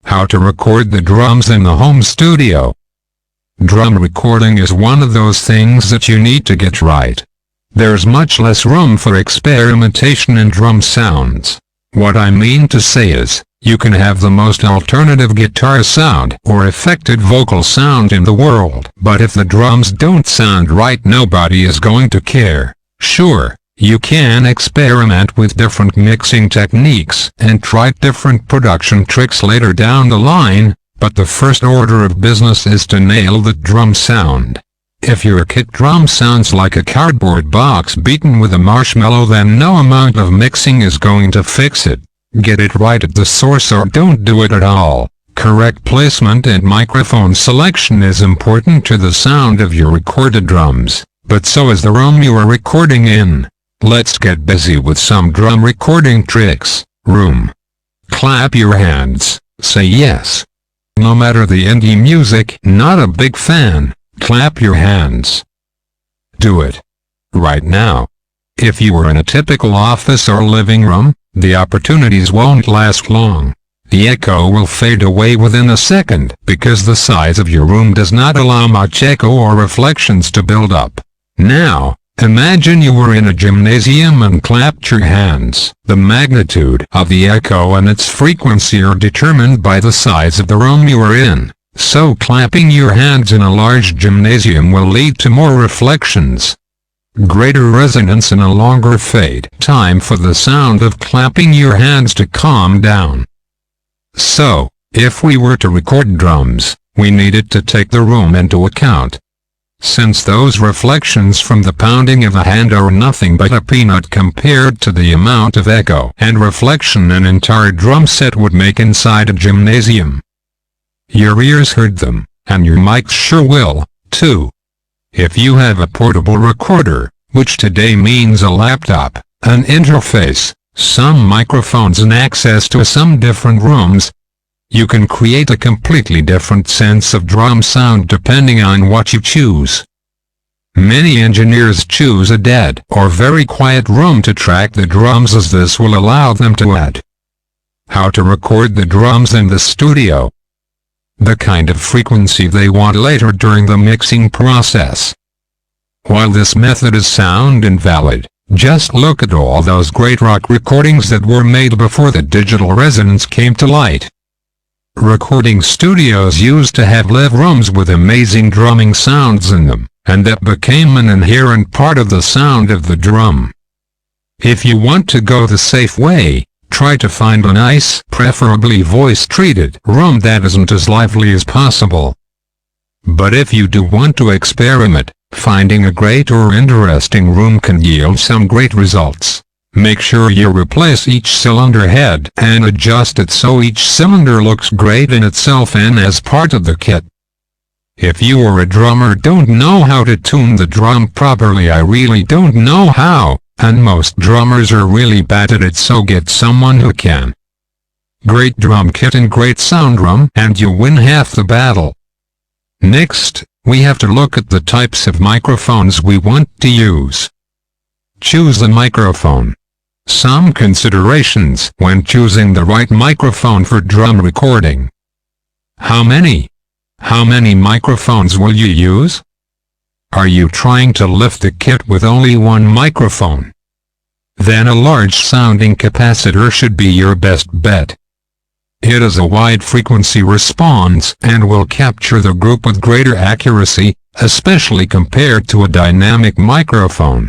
How to record the drums in the home studio. Drum recording is one of those things that you need to get right. There's much less room for experimentation in drum sounds. What I mean to say is, you can have the most alternative guitar sound or affected vocal sound in the world, but if the drums don't sound right, nobody is going to care. Sure, you can experiment with different mixing techniques and try different production tricks later down the line, but the first order of business is to nail the drum sound. If your kit drum sounds like a cardboard box beaten with a marshmallow, then no amount of mixing is going to fix it. Get it right at the source or don't do it at all. Correct placement and microphone selection is important to the sound of your recorded drums, but so is the room you are recording in. Let's get busy with some drum recording tricks. Room. Clap your hands. Say yes. No matter the indie music, not a big fan. Clap your hands. Do it. Right now. If you were in a typical office or living room, the opportunities won't last long. The echo will fade away within a second because the size of your room does not allow much echo or reflections to build up. Now, imagine you were in a gymnasium and clapped your hands. The magnitude of the echo and its frequency are determined by the size of the room you are in. So clapping your hands in a large gymnasium will lead to more reflections, greater resonance and a longer fade time for the sound of clapping your hands to calm down. So, if we were to record drums, we needed to take the room into account. Since those reflections from the pounding of a hand are nothing but a peanut compared to the amount of echo and reflection an entire drum set would make inside a gymnasium. Your ears heard them, and your mics sure will, too. If you have a portable recorder, which today means a laptop, an interface, some microphones and access to some different rooms, you can create a completely different sense of drum sound depending on what you choose. Many engineers choose a dead or very quiet room to track the drums, as this will allow them to add. How to record the drums in the studio. The kind of frequency they want later during the mixing process. While this method is sound and valid, just look at all those great rock recordings that were made before the digital resonance came to light. Recording studios used to have live rooms with amazing drumming sounds in them, and that became an inherent part of the sound of the drum. If you want to go the safe way, try to find a nice, preferably voice-treated room that isn't as lively as possible. But if you do want to experiment, finding a great or interesting room can yield some great results. Make sure you replace each cylinder head and adjust it so each cylinder looks great in itself and as part of the kit. If you or a drummer don't know how to tune the drum properly, I really don't know how, and most drummers are really bad at it, so get someone who can. Great drum kit and great sound room and you win half the battle. Next, we have to look at the types of microphones we want to use. Choose the microphone. Some considerations when choosing the right microphone for drum recording. How many? How many microphones will you use? Are you trying to lift the kit with only one microphone? Then a large sounding capacitor should be your best bet. It is a wide frequency response and will capture the group with greater accuracy, especially compared to a dynamic microphone.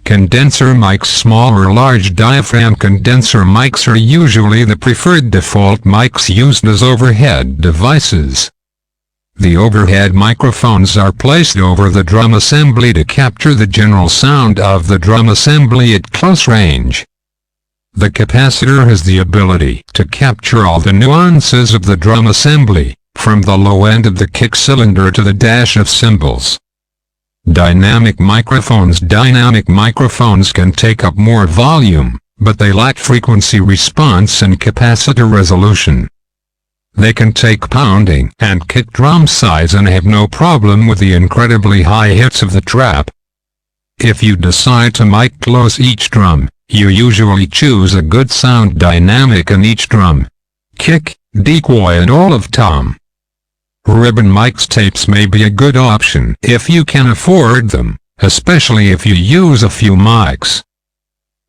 Condenser mics. Small or large diaphragm condenser mics are usually the preferred default mics used as overhead devices. The overhead microphones are placed over the drum assembly to capture the general sound of the drum assembly at close range. The capacitor has the ability to capture all the nuances of the drum assembly, from the low end of the kick cylinder to the dash of cymbals. Dynamic microphones. Dynamic microphones can take up more volume, but they lack frequency response and capacitor resolution. They can take pounding and kick drum size and have no problem with the incredibly high hits of the trap. If you decide to mic close each drum, you usually choose a good sound dynamic in each drum. kick, decoy and all of tom. Ribbon mixtapes may be a good option if you can afford them, especially if you use a few mics.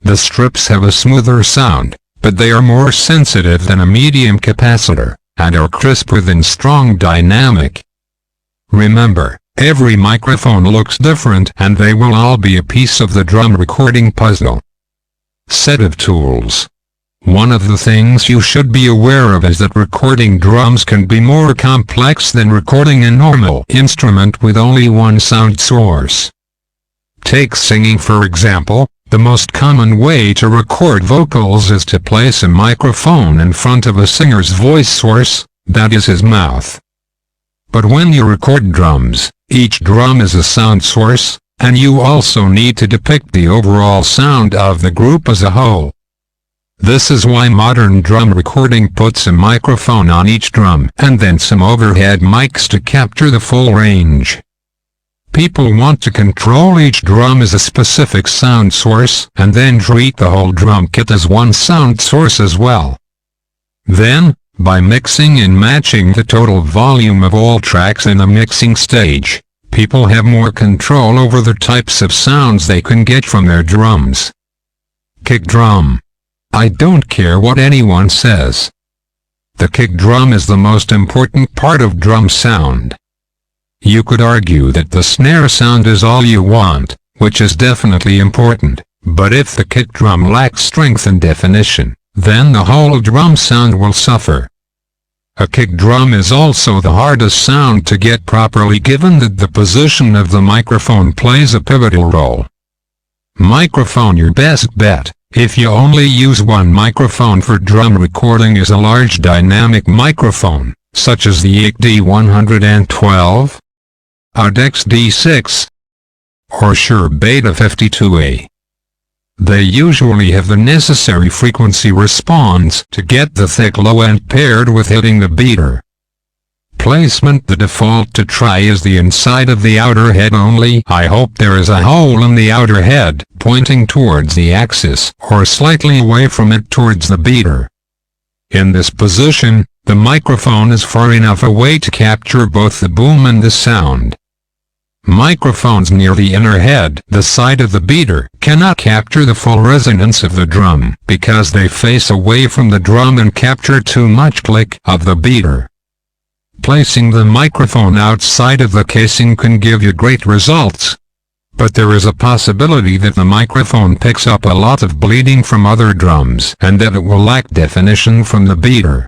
The strips have a smoother sound, but they are more sensitive than a medium capacitor, and are crisper than strong dynamic. Remember, every microphone looks different and they will all be a piece of the drum recording puzzle. Set of tools. One of the things you should be aware of is that recording drums can be more complex than recording a normal instrument with only one sound source. Take singing for example. The most common way to record vocals is to place a microphone in front of a singer's voice source, that is his mouth. But when you record drums, each drum is a sound source, and you also need to depict the overall sound of the group as a whole. This is why modern drum recording puts a microphone on each drum and then some overhead mics to capture the full range. People want to control each drum as a specific sound source and then treat the whole drum kit as one sound source as well. Then, by mixing and matching the total volume of all tracks in the mixing stage, people have more control over the types of sounds they can get from their drums. Kick drum. I don't care what anyone says. The kick drum is the most important part of drum sound. You could argue that the snare sound is all you want, which is definitely important, but if the kick drum lacks strength and definition, then the whole drum sound will suffer. A kick drum is also the hardest sound to get properly given that the position of the microphone plays a pivotal role. Microphone. Your best bet, if you only use one microphone for drum recording, is a large dynamic microphone, such as the XD112, AUDEX D6, or Shure Beta 52A. They usually have the necessary frequency response to get the thick low end paired with hitting the beater. Placement. The default to try is the inside of the outer head only. I hope there is a hole in the outer head, pointing towards the axis, or slightly away from it towards the beater. In this position, the microphone is far enough away to capture both the boom and the sound. Microphones near the inner head, the side of the beater, cannot capture the full resonance of the drum, because they face away from the drum and capture too much click of the beater. Placing the microphone outside of the casing can give you great results. But there is a possibility that the microphone picks up a lot of bleeding from other drums and that it will lack definition from the beater.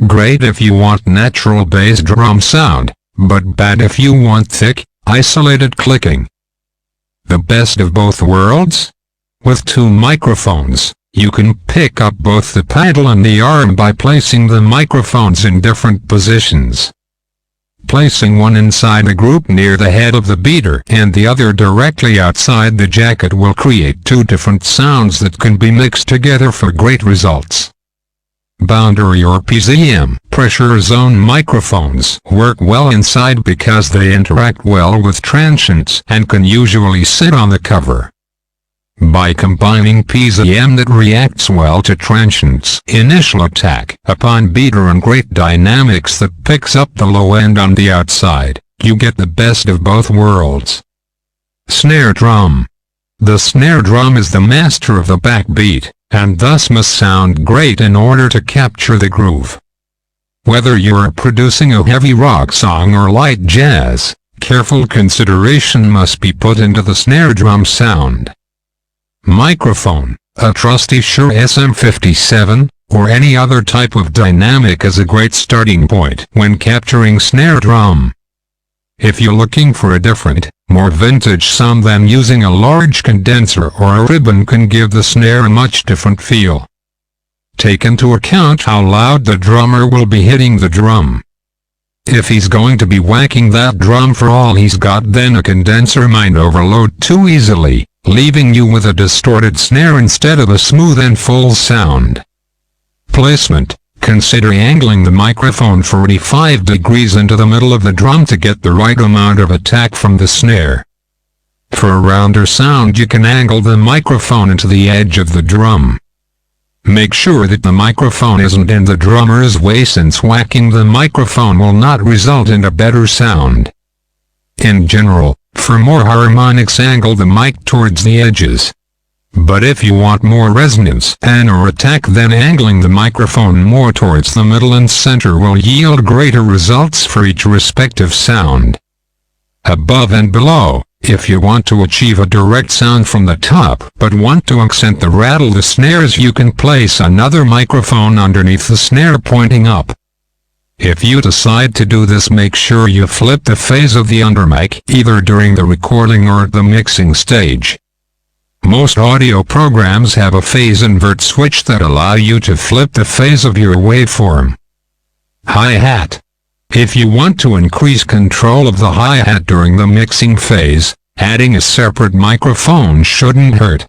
Great if you want natural bass drum sound, but bad if you want thick, isolated clicking. The best of both worlds? With two microphones, you can pick up both the paddle and the arm by placing the microphones in different positions. Placing one inside a group near the head of the beater and the other directly outside the jacket will create two different sounds that can be mixed together for great results. Boundary or PZM pressure zone microphones work well inside because they interact well with transients and can usually sit on the cover. By combining PZM that reacts well to transients, initial attack upon beater and great dynamics that picks up the low end on the outside, you get the best of both worlds. Snare drum. The snare drum is the master of the backbeat, and thus must sound great in order to capture the groove. Whether you are producing a heavy rock song or light jazz, careful consideration must be put into the snare drum sound. Microphone. A trusty Shure SM57, or any other type of dynamic is a great starting point when capturing snare drum. If you're looking for a different, more vintage sound, then using a large condenser or a ribbon can give the snare a much different feel. Take into account how loud the drummer will be hitting the drum. If he's going to be whacking that drum for all he's got, then a condenser might overload too easily, leaving you with a distorted snare instead of a smooth and full sound. Placement. Consider angling the microphone 45 degrees into the middle of the drum to get the right amount of attack from the snare. For a rounder sound, you can angle the microphone into the edge of the drum. Make sure that the microphone isn't in the drummer's way, since whacking the microphone will not result in a better sound. In general, for more harmonics, angle the mic towards the edges. But if you want more resonance and/or attack, then angling the microphone more towards the middle and center will yield greater results for each respective sound. Above and below, if you want to achieve a direct sound from the top but want to accent the rattle the snares, you can place another microphone underneath the snare pointing up. If you decide to do this, make sure you flip the phase of the undermic either during the recording or at the mixing stage. Most audio programs have a phase invert switch that allow you to flip the phase of your waveform. Hi-hat. If you want to increase control of the hi-hat during the mixing phase, adding a separate microphone shouldn't hurt.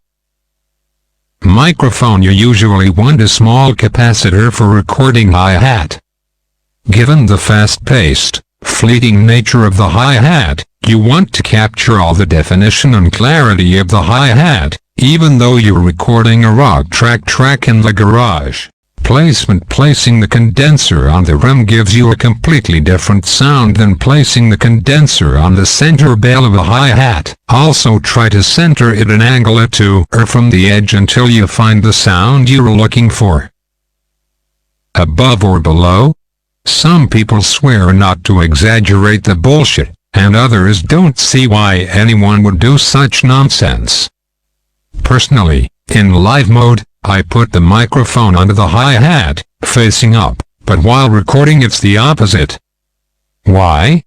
Microphone: you usually want a small capacitor for recording hi-hat. Given the fast-paced, fleeting nature of the hi-hat, you want to capture all the definition and clarity of the hi-hat, even though you're recording a rock track in the garage. Placing the condenser on the rim gives you a completely different sound than placing the condenser on the center bell of a hi-hat. Also try to center it and angle it to or from the edge until you find the sound you're looking for. Above or below? Some people swear not to exaggerate the bullshit, and others don't see why anyone would do such nonsense. Personally, in live mode, I put the microphone under the hi-hat, facing up, but while recording it's the opposite. Why?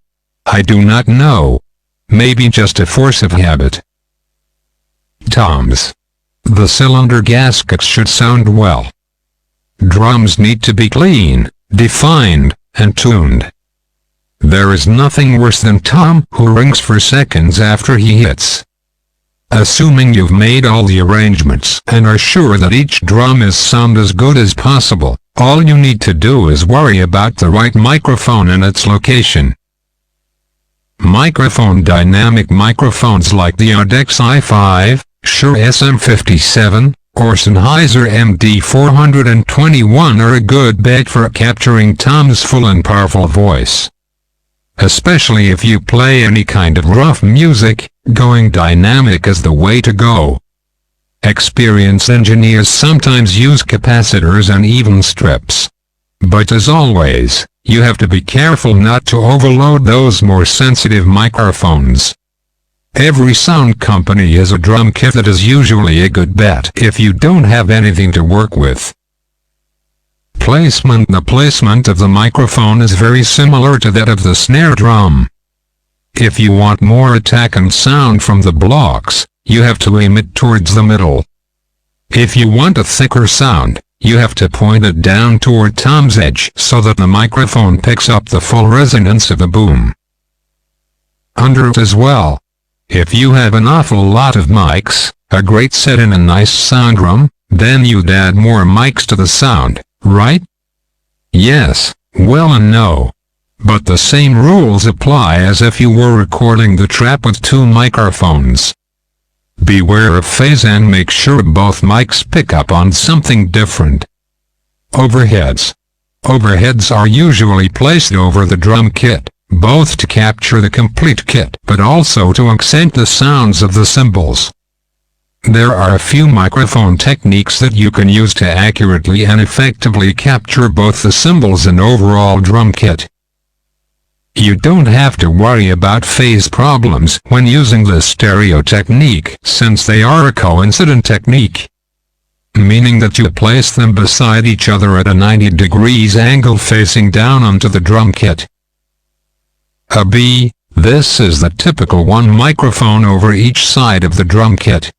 I do not know. Maybe just a force of habit. Toms. The cylinder gaskets should sound well. Drums need to be clean, defined, and tuned. There is nothing worse than tom who rings for seconds after he hits. Assuming you've made all the arrangements and are sure that each drum is sound as good as possible, all you need to do is worry about the right microphone and its location. Microphone: dynamic microphones like the Audex i5, Shure SM57, or Sennheiser MD421 are a good bet for capturing Tom's full and powerful voice. Especially if you play any kind of rough music, going dynamic is the way to go. Experienced engineers sometimes use capacitors and even strips. But as always, you have to be careful not to overload those more sensitive microphones. Every sound company has a drum kit that is usually a good bet if you don't have anything to work with. Placement: the placement of the microphone is very similar to that of the snare drum. If you want more attack and sound from the blocks, you have to aim it towards the middle. If you want a thicker sound, you have to point it down toward Tom's edge so that the microphone picks up the full resonance of the boom. Under it as well. If you have an awful lot of mics, a great set in a nice sound room, then you'd add more mics to the sound, right? Yes, well and no. But the same rules apply as if you were recording the trap with two microphones. Beware of phase and make sure both mics pick up on something different. Overheads. Overheads are usually placed over the drum kit, both to capture the complete kit but also to accent the sounds of the cymbals. There are a few microphone techniques that you can use to accurately and effectively capture both the cymbals and overall drum kit. You don't have to worry about phase problems when using the stereo technique, since they are a coincident technique, meaning that you place them beside each other at a 90 degrees angle facing down onto the drum kit. A B. This is the typical one microphone over each side of the drum kit.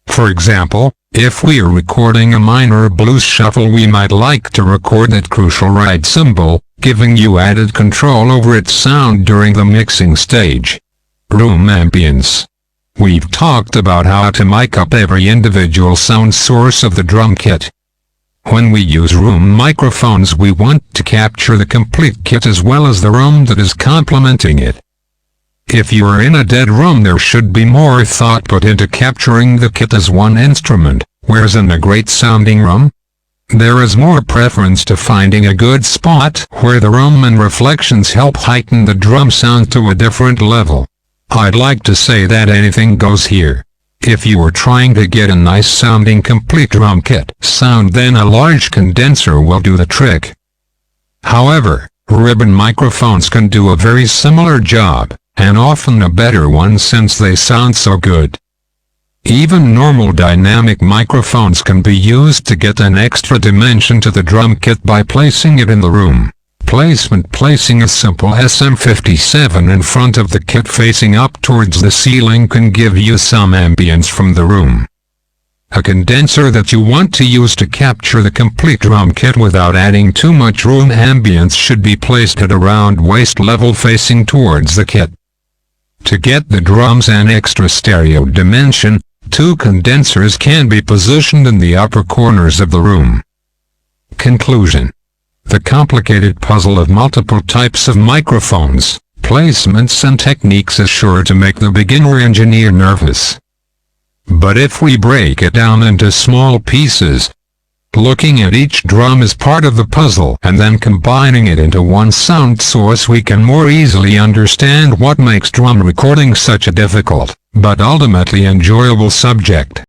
For example, if we are recording a minor blues shuffle, we might like to record that crucial ride cymbal, giving you added control over its sound during the mixing stage. Room ambience. We've talked about how to mic up every individual sound source of the drum kit. When we use room microphones, we want to capture the complete kit as well as the room that is complementing it. If you are in a dead room, there should be more thought put into capturing the kit as one instrument, Whereas in a great sounding room, there is more preference to finding a good spot where the room and reflections help heighten the drum sound to a different level. I'd like to say that anything goes here. If you are trying to get a nice sounding complete drum kit sound, then a large condenser will do the trick. However, ribbon microphones can do a very similar job, and often a better one since they sound so good. Even normal dynamic microphones can be used to get an extra dimension to the drum kit by placing it in the room. Placing a simple SM57 in front of the kit facing up towards the ceiling can give you some ambience from the room. A condenser that you want to use to capture the complete drum kit without adding too much room ambience should be placed at around waist level facing towards the kit. To get the drums an extra stereo dimension, 2 condensers can be positioned in the upper corners of the room. Conclusion. The complicated puzzle of multiple types of microphones, placements and techniques is sure to make the beginner engineer nervous. But if we break it down into small pieces, looking at each drum as part of the puzzle and then combining it into one sound source, we can more easily understand what makes drum recording such a difficult, but ultimately enjoyable subject.